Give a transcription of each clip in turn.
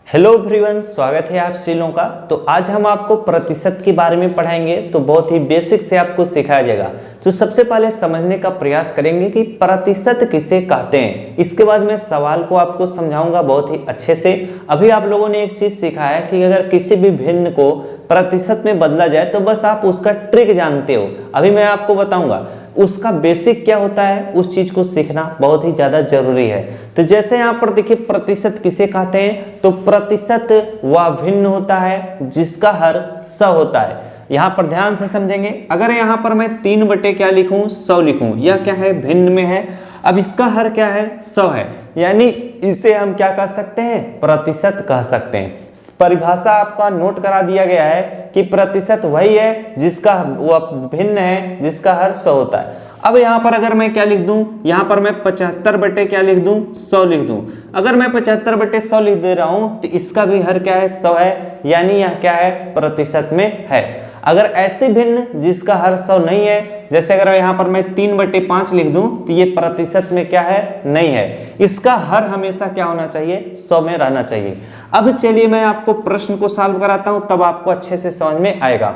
Hello everyone, स्वागत है आप सभी का। तो आज हम आपको प्रतिशत के बारे में पढ़ाएंगे। तो बहुत ही बेसिक से आपको सिखाया जाएगा। तो सबसे पहले समझने का प्रयास करेंगे कि प्रतिशत किसे कहते हैं। इसके बाद मैं सवाल को आपको समझाऊंगा बहुत ही अच्छे से। अभी आप लोगों ने एक चीज सीखा है कि अगर किसी भी भिन्न को प्रतिशत में बदला जाए तो बस आप उसका ट्रिक जानते हो। अभी मैं आपको बताऊंगा उसका बेसिक क्या होता है, उस चीज को सीखना बहुत ही ज्यादा जरूरी है। तो जैसे यहाँ पर देखिए प्रतिशत किसे कहते हैं, तो प्रतिशत वह भिन्न होता है जिसका हर 100 होता है। यहाँ पर ध्यान से समझेंगे। अगर यहाँ पर मैं 3 बटे क्या लिखूं, 100 लिखूं, यह क्या है, भिन्न में है। अब इसका हर क्या है, 100 है, यानी इसे हम क्या कह सकते हैं, प्रतिशत कह सकते हैं। परिभाषा आपका नोट करा दिया गया है कि प्रतिशत वही है जिसका वह भिन्न है, जिसका हर 100 होता है। अब यहाँ पर अगर मैं क्या लिख दूं, यहाँ पर मैं 75 बटे क्या लिख दूं, 100 लिख दूं। अगर मैं 75 बटे 100 लिख दे रहा हूं तो इसका भी हर क्या है, 100 है, यानी यह क्या है, प्रतिशत में है। अगर ऐसे भिन्न जिसका हर 100 नहीं है, जैसे अगर यहाँ पर मैं 3 बटे 5 लिख दूं तो ये प्रतिशत में क्या है, नहीं है। इसका हर हमेशा क्या होना चाहिए, 100 में रहना चाहिए। अब चलिए मैं आपको प्रश्न को सॉल्व कराता हूं, तब आपको अच्छे से समझ में आएगा।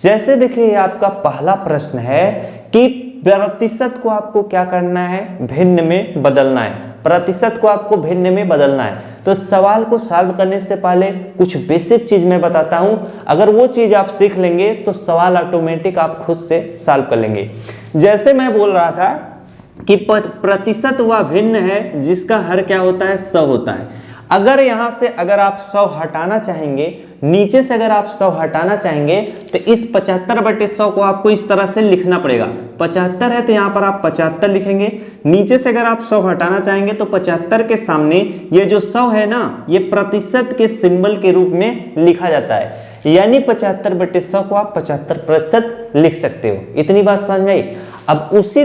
जैसे देखिए आपका पहला प्रश्न है कि प्रतिशत को आपको क्या करना है, भिन्न में बदलना है। प्रतिशत को आपको भिन्न में बदलना है। तो सवाल को सॉल्व करने से पहले कुछ बेसिक चीज मैं बताता हूं। अगर वो चीज आप सीख लेंगे तो सवाल ऑटोमेटिक आप खुद से सॉल्व कर लेंगे। जैसे मैं बोल रहा था कि प्रतिशत वह भिन्न है जिसका हर क्या होता है, 100 होता है। अगर यहां से अगर आप 100 हटाना चाहेंगे, नीचे से अगर आप 100 हटाना चाहेंगे तो इस 75 बटे 100 को आपको इस तरह से लिखना पड़ेगा। 75 है तो यहाँ पर आप 75 लिखेंगे। नीचे से अगर आप 100 हटाना चाहेंगे तो 75 के सामने ये जो 100 है ना, ये प्रतिशत के सिंबल के रूप में लिखा जाता है, यानी 75 बटे 100 को आप 75% लिख सकते हो। इतनी बात समझ में आई। अब उसी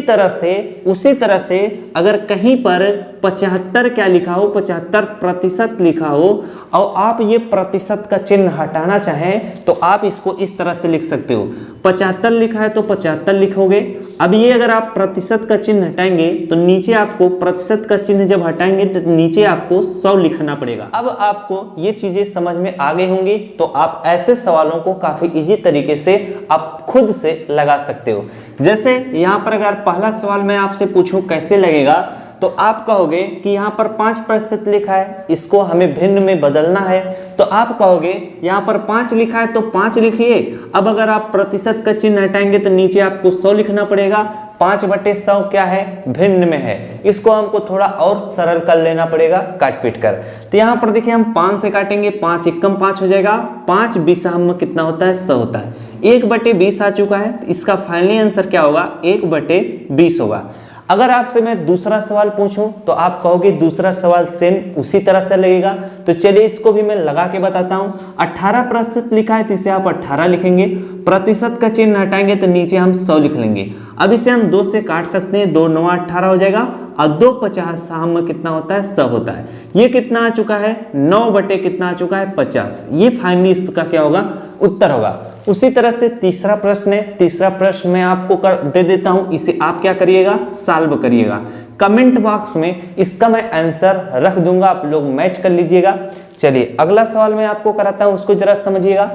तरह से अगर कहीं पर 75 क्या लिखा हो, 75% लिखा हो और आप ये प्रतिशत का चिन्ह हटाना चाहें तो आप इसको इस तरह से लिख सकते हो। 75 लिखा है तो 75 लिखोगे। अब ये अगर आप प्रतिशत का चिन्ह हटाएंगे तो नीचे आपको प्रतिशत का चिन्ह जब हटाएंगे तो नीचे आपको 100 लिखना पड़ेगा। अब आपको ये चीजें समझ में आ गई होंगी, तो आप ऐसे सवालों को काफी इजी तरीके से आप खुद से लगा सकते हो। जैसे यहाँ पर अगर पहला सवाल मैं आपसे पूछूं कैसे लगेगा, तो आप कहोगे कि यहाँ पर 5% लिखा है, इसको हमें भिन्न में बदलना है। तो आप कहोगे यहाँ पर 5 लिखा है तो 5 लिखिए। अब अगर आप प्रतिशत का चिन्ह हटाएंगे तो नीचे आपको 100 लिखना पड़ेगा। 5 बटे 100 क्या है, भिन्न में है। इसको हमको थोड़ा और सरल कर लेना पड़ेगा काट पीट कर। तो यहाँ पर देखिए हम 5 से काटेंगे, 5 एकम 5 हो जाएगा। 5 20 में कितना होता है, 100 होता है। 1 बटे 20 आ चुका है, तो इसका फाइनली आंसर क्या होगा, 1 बटे 20 होगा। अगर आपसे मैं दूसरा सवाल पूछूं तो आप कहोगे दूसरा सवाल सेम उसी तरह से लगेगा। तो चलिए इसको भी मैं लगा के बताता हूं। 18% लिखा है तो इसे आप 18 लिखेंगे। प्रतिशत का चिन्ह हटाएंगे तो नीचे हम 100 लिख लेंगे। अब इसे हम 2 से काट सकते हैं, 2 9 18 हो जाएगा और 2 50 में कितना होता है, 100 होता है। ये कितना आ चुका है, 9 बटे कितना आ चुका है, 50। ये फाइनली इसका क्या होगा, उत्तर होगा। उसी तरह से तीसरा प्रश्न है। तीसरा प्रश्न मैं आपको दे देता हूं, इसे आप क्या करिएगा, सॉल्व करिएगा। कमेंट बॉक्स में इसका मैं आंसर रख दूंगा, आप लोग मैच कर लीजिएगा। चलिए अगला सवाल मैं आपको कराता हूं, उसको जरा समझिएगा।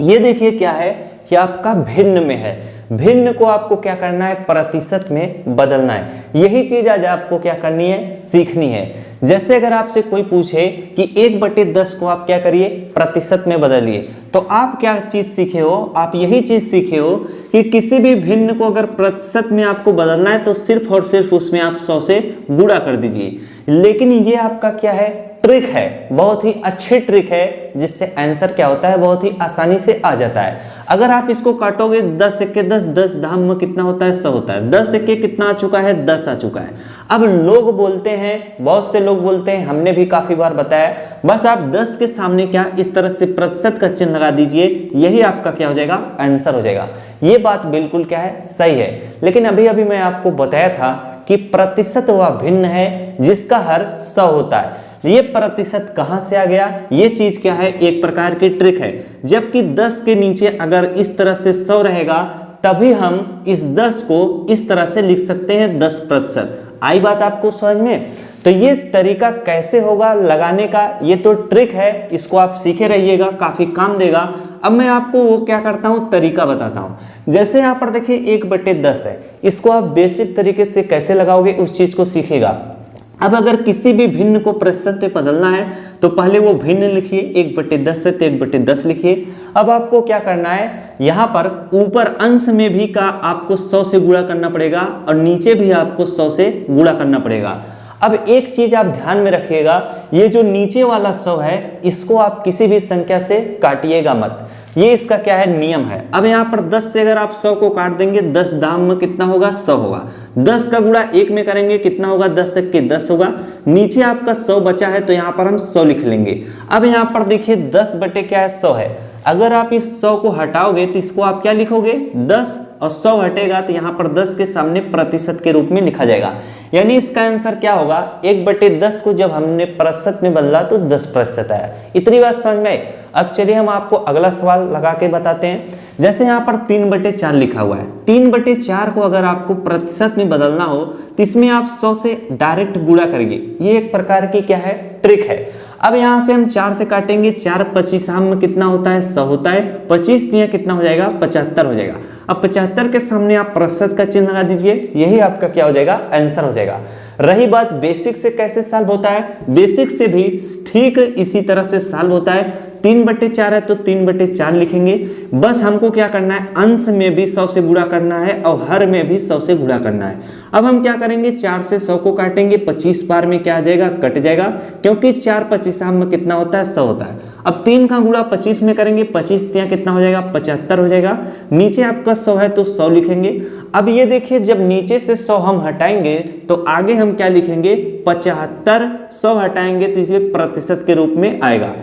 ये देखिए क्या है कि आपका भिन्न में है। भिन्न को आपको क्या करना है, प्रतिशत में बदलना है। यही चीज आज आपको क्या करनी है, सीखनी है। जैसे अगर आपसे कोई पूछे कि 1 बटे 10 को आप क्या करिए, प्रतिशत में बदलिए, तो आप क्या चीज सीखे हो, आप यही चीज सीखे हो कि किसी भी भिन्न को अगर प्रतिशत में आपको बदलना है तो सिर्फ और सिर्फ उसमें आप 100 से गुणा कर दीजिए। लेकिन ये आपका क्या है, ट्रिक है, बहुत ही अच्छी ट्रिक है, जिससे आंसर क्या होता है, बहुत ही आसानी से आ जाता है। अगर आप इसको काटोगे 10 एके 10, 10 धाम में कितना होता है, 100 होता है। 10 एके कितना आ चुका है, 10 आ चुका है। अब लोग बोलते हैं, बहुत से लोग बोलते हैं, हमने भी काफी बार बताया, बस आप 10 के सामने क्या इस तरह से प्रतिशत का चिन्ह लगा दीजिए, यही आपका क्या हो जाएगा, आंसर हो जाएगा। ये बात बिल्कुल क्या है, सही है। लेकिन अभी अभी मैं आपको बताया था कि प्रतिशत वह भिन्न है जिसका हर 100 होता है। ये प्रतिशत कहां से आ गया, ये चीज क्या है, एक प्रकार की ट्रिक है। जबकि 10 के नीचे अगर इस तरह से 100 रहेगा तभी हम इस 10 को इस तरह से लिख सकते हैं, 10%। आई बात आपको समझ में। तो ये तरीका कैसे होगा लगाने का, ये तो ट्रिक है, इसको आप सीखे रहिएगा, काफी काम देगा। अब मैं आपको वो क्या करता हूँ तरीका बताता हूँ। जैसे यहाँ पर देखिए 1/10 है, इसको आप बेसिक तरीके से कैसे लगाओगे उस चीज को सीखेगा। अब अगर किसी भी भिन्न को प्रतिशत पे बदलना है तो पहले वो भिन्न लिखिए, 1/10 है तो 1/10 लिखिए। अब आपको क्या करना है, यहाँ पर ऊपर अंश में भी का आपको 100 से गुणा करना पड़ेगा और नीचे भी आपको 100 से गुणा करना पड़ेगा। अब एक चीज आप ध्यान में रखिएगा, ये जो नीचे वाला 100 है इसको आप किसी भी संख्या से काटिएगा मत, ये इसका क्या है नियम है। अब यहाँ पर 10 से अगर आप 100 को काट देंगे, 10 दाम में कितना होगा 100 होगा, 10 का गुणा 1 में करेंगे कितना होगा 10 के 10 होगा, नीचे आपका 100 बचा है तो यहाँ पर हम 100 लिख लेंगे। अब यहाँ पर देखिए 10 बटे क्या है 100 है, अगर आप इस 100 को हटाओगे तो इसको आप क्या लिखोगे 10 और 100 हटेगा तो यहाँ पर 10 के सामने प्रतिशत के रूप में लिखा जाएगा। यानी इसका आंसर क्या होगा, 1/10 को जब हमने प्रतिशत में बदला तो 10% आया। इतनी बात समझ में आई। अब चलिए हम आपको अगला सवाल लगा के बताते हैं। जैसे यहाँ पर 3/4 लिखा हुआ है, 3/4 को अगर आपको प्रतिशत में बदलना हो तो इसमें आप 100 से डायरेक्ट गुणा करिए, ये एक प्रकार की क्या है ट्रिक है। अब यहाँ से हम 4 से काटेंगे, 4 25 में कितना होता है 100 होता है, 25 दिया कितना हो जाएगा 75 हो जाएगा। अब 75 के सामने आप प्रतिशत का चिन्ह लगा दीजिए, यही आपका क्या हो जाएगा आंसर हो जाएगा। रही बात बेसिक से कैसे सॉल्व होता है, बेसिक से भी ठीक इसी तरह से सॉल्व होता है। 3/4 है तो 3/4 लिखेंगे, बस हमको क्या करना है अंश में भी 100 से गुणा करना है और हर में भी 100 से गुणा करना है। अब हम क्या करेंगे 4 से 100 को काटेंगे, 25 बार में क्या आ जाएगा कट जाएगा, क्योंकि 4 25 में कितना होता है 100 होता है। अब 3 का गुणा 25 में करेंगे, 25 दिया कितना हो जाएगा 75 हो जाएगा, नीचे आपका 100 है तो 100 लिखेंगे। अब ये देखिए जब नीचे से 100 हम हटाएंगे तो आगे हम क्या लिखेंगे 75, 100 हटाएंगे तो इसमें प्रतिशत के रूप में आएगा।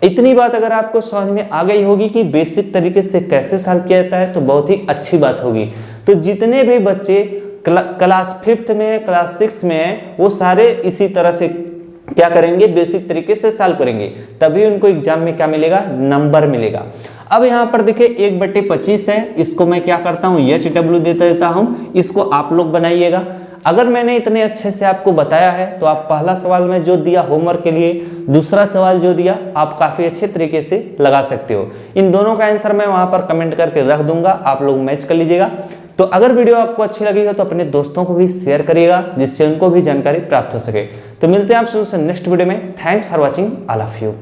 इतनी बात अगर आपको समझ में आ गई होगी कि बेसिक तरीके से कैसे सॉल्व किया जाता है तो बहुत ही अच्छी बात होगी। तो जितने भी बच्चे क्लास 5th में क्लास 6 में है वो सारे इसी तरह से क्या करेंगे बेसिक तरीके से सॉल्व करेंगे, तभी उनको एग्जाम में क्या मिलेगा नंबर मिलेगा। अब यहाँ पर देखिए 1/25 है, इसको मैं क्या करता हूँ HW देता हूँ, इसको आप लोग बनाइएगा। अगर मैंने इतने अच्छे से आपको बताया है तो आप पहला सवाल में जो दिया होमवर्क के लिए, दूसरा सवाल जो दिया आप काफ़ी अच्छे तरीके से लगा सकते हो। इन दोनों का आंसर मैं वहाँ पर कमेंट करके रख दूंगा, आप लोग मैच कर लीजिएगा। तो अगर वीडियो आपको अच्छी लगी हो तो अपने दोस्तों को भी शेयर करिएगा जिससे उनको भी जानकारी प्राप्त हो सके। तो मिलते हैं आपसे नेक्स्ट वीडियो में। Thanks for watching all of you.